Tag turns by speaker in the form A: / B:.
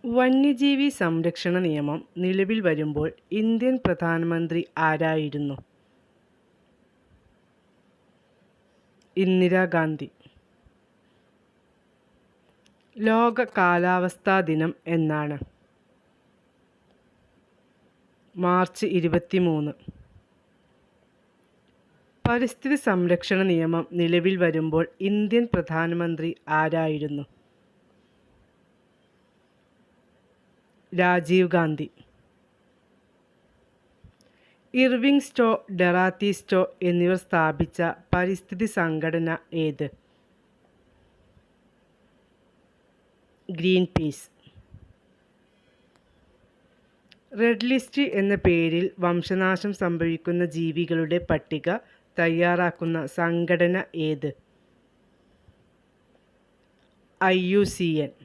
A: വന്യജീവി സംരക്ഷണ നിയമം നിലവിൽ വരുമ്പോൾ ഇന്ത്യൻ പ്രധാനമന്ത്രി ആരായിരുന്നു? ഇന്ദിരാഗാന്ധി. ലോക കാലാവസ്ഥാ ദിനം എന്നാണ്? മാർച്ച് 23. പരിസ്ഥിതി സംരക്ഷണ നിയമം നിലവിൽ വരുമ്പോൾ ഇന്ത്യൻ പ്രധാനമന്ത്രി ആരായിരുന്നു? രാജീവ് ഗാന്ധി. ഇർവിങ് സ്റ്റോ, ഡൊറാത്തി സ്റ്റോ എന്നിവർ സ്ഥാപിച്ച പരിസ്ഥിതി സംഘടന ഏത്? Green peas. റെഡ് ലിസ്റ്റ് എന്ന പേരിൽ വംശനാശം സംഭവിക്കുന്ന ജീവികളുടെ പട്ടിക തയ്യാറാക്കുന്ന സംഘടന ഏത്? IUCN.